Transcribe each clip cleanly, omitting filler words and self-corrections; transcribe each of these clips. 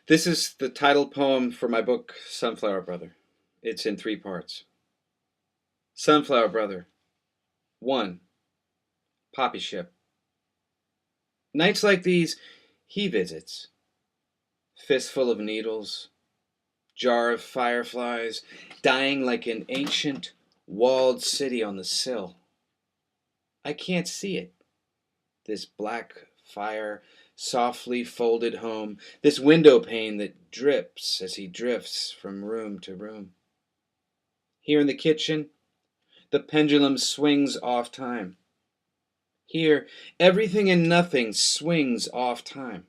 This is the title poem for my book, Sunflower Brother. It's in 3 parts. Sunflower Brother. 1. Poppy Ship. Nights like these, he visits. Fistful of needles, jar of fireflies, dying like an ancient, walled city on the sill. I can't see it. This black fire softly folded home, this window pane that drips as he drifts from room to room. Here in the kitchen, the pendulum swings off time. Here, everything and nothing swings off time.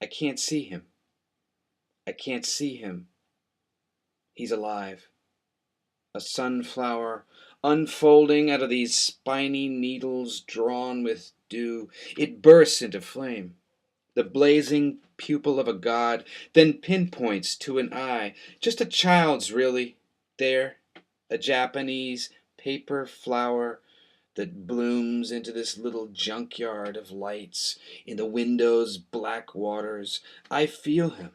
I can't see him. I can't see him. He's alive. A sunflower unfolding out of these spiny needles drawn with dew. It bursts into flame. The blazing pupil of a god then pinpoints to an eye, just a child's really, there, a Japanese paper flower that blooms into this little junkyard of lights in the window's black waters. I feel him,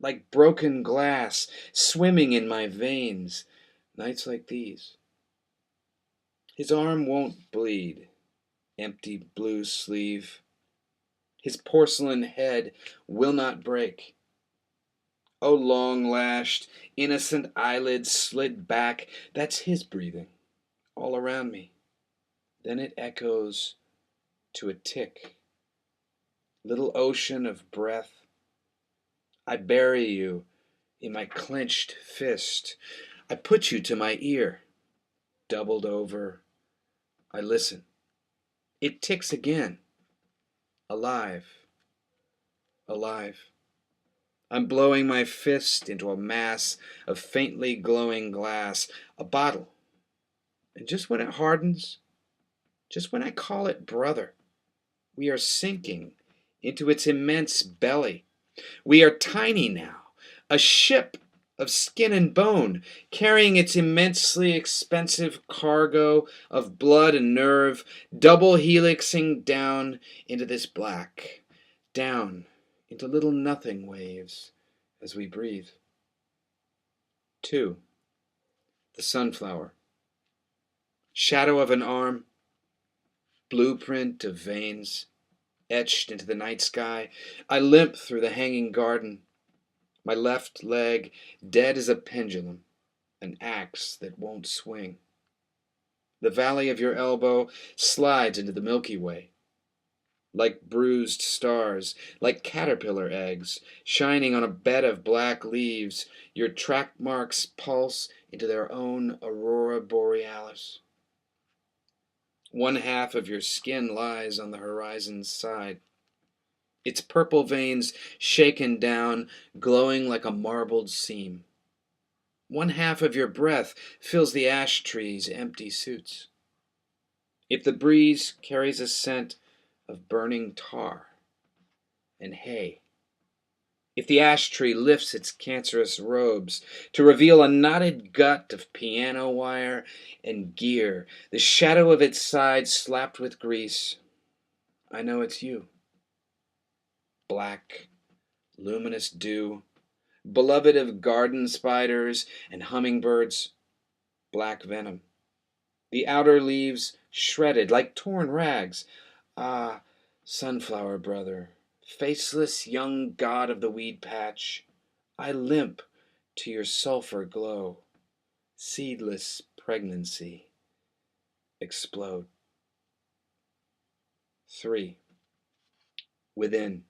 like broken glass, swimming in my veins, nights like these. His arm won't bleed, empty blue sleeve. His porcelain head will not break. Oh, long-lashed, innocent eyelids slid back, that's his breathing, all around me. Then it echoes to a tick. Little ocean of breath. I bury you in my clenched fist. I put you to my ear. Doubled over, I listen. It ticks again. Alive. Alive. I'm blowing my fist into a mass of faintly glowing glass, a bottle. And just when it hardens, just when I call it brother, we are sinking into its immense belly. We are tiny now, a ship of skin and bone, carrying its immensely expensive cargo of blood and nerve, double helixing down into this black, down into little nothing waves as we breathe. 2. The sunflower. Shadow of an arm, blueprint of veins, etched into the night sky. I limp through the hanging garden, my left leg dead as a pendulum, an axe that won't swing. The valley of your elbow slides into the Milky Way, like bruised stars, like caterpillar eggs, shining on a bed of black leaves. Your track marks pulse into their own aurora borealis. One half of your skin lies on the horizon's side, its purple veins shaken down, glowing like a marbled seam. One half of your breath fills the ash tree's empty suits. If the breeze carries a scent of burning tar and hay, if the ash tree lifts its cancerous robes to reveal a knotted gut of piano wire and gear, the shadow of its side slapped with grease, I know it's you. Black, luminous dew, beloved of garden spiders and hummingbirds, black venom. The outer leaves shredded like torn rags. Ah, sunflower brother, faceless young god of the weed patch, I limp to your sulfur glow. Seedless pregnancy. Explode. 3. Within.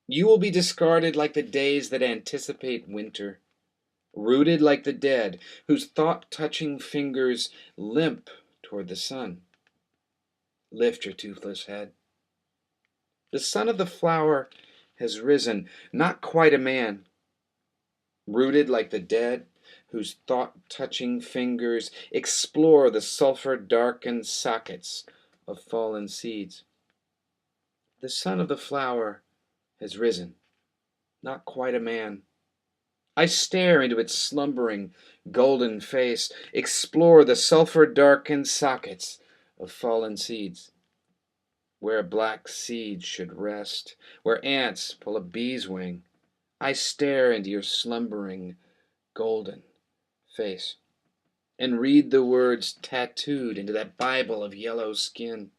You will be discarded like the days that anticipate winter, rooted like the dead, whose thought-touching fingers limp toward the sun. Lift your toothless head. The son of the flower has risen, not quite a man, rooted like the dead, whose thought-touching fingers explore the sulfur-darkened sockets of fallen seeds. The son of the flower has risen, not quite a man. I stare into its slumbering, golden face, explore the sulfur-darkened sockets of fallen seeds. where a black seed should rest, where ants pull a bee's wing, I stare into your slumbering, golden face and read the words tattooed into that Bible of yellow skin.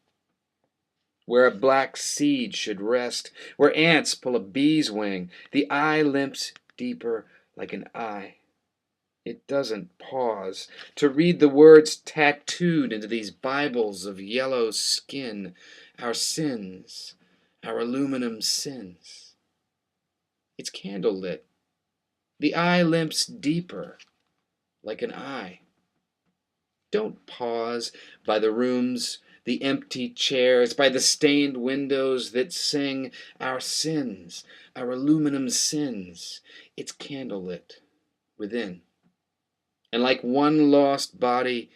Where a black seed should rest, where ants pull a bee's wing, the eye limps deeper like an eye. It doesn't pause to read the words tattooed into these Bibles of yellow skin, our sins, our aluminum sins. It's candlelit. The eye limps deeper like an eye. Don't pause by the rooms, the empty chairs, by the stained windows that sing our sins, our aluminum sins. It's candlelit within. And like one lost body,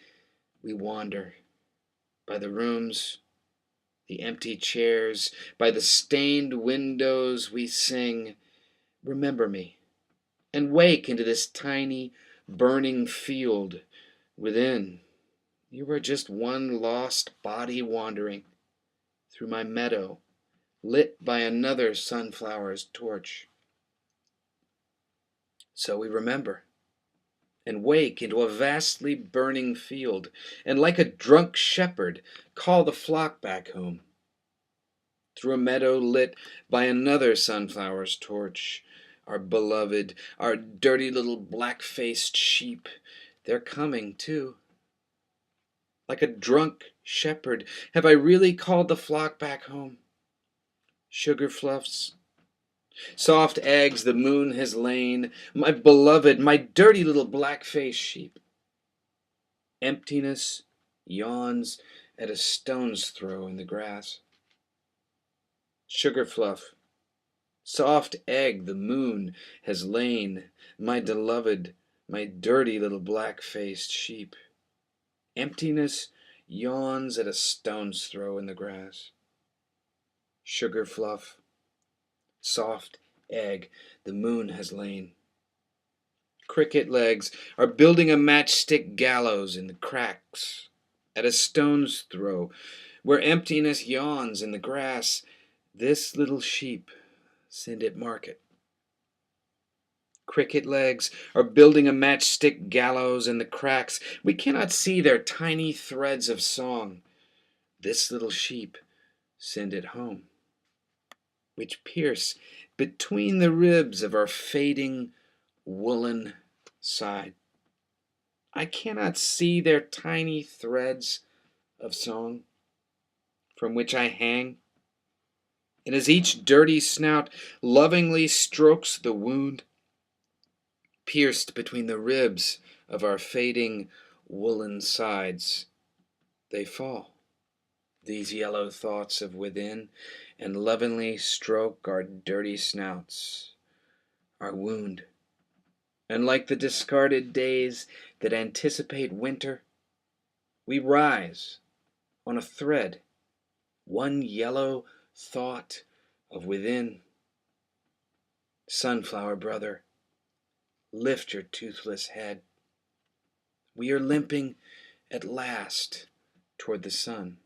we wander by the rooms, the empty chairs, by the stained windows we sing, remember me, and wake into this tiny, burning field within. You are just one lost body wandering through my meadow, lit by another sunflower's torch. So we remember, and wake into a vastly burning field, and like a drunk shepherd, call the flock back home. Through a meadow lit by another sunflower's torch, our beloved, our dirty little black-faced sheep, they're coming too. Like a drunk shepherd, have I really called the flock back home? Sugar fluffs, soft eggs the moon has lain, my beloved, my dirty little black-faced sheep. Emptiness yawns at a stone's throw in the grass. Sugar fluff, soft egg the moon has lain, my beloved, my dirty little black-faced sheep. Emptiness yawns at a stone's throw in the grass. Sugar fluff, soft egg the moon has lain. Cricket legs are building a matchstick gallows in the cracks at a stone's throw, where emptiness yawns in the grass. This little sheep send it market. Cricket legs are building a matchstick gallows in the cracks. We cannot see their tiny threads of song. This little sheep send it home, which pierce between the ribs of our fading woolen side. I cannot see their tiny threads of song from which I hang. And as each dirty snout lovingly strokes the wound, pierced between the ribs of our fading woolen sides, they fall, these yellow thoughts of within, and lovingly stroke our dirty snouts, our wound. And like the discarded days that anticipate winter, we rise on a thread, one yellow thought of within. Sunflower brother, lift your toothless head. We are limping at last toward the sun.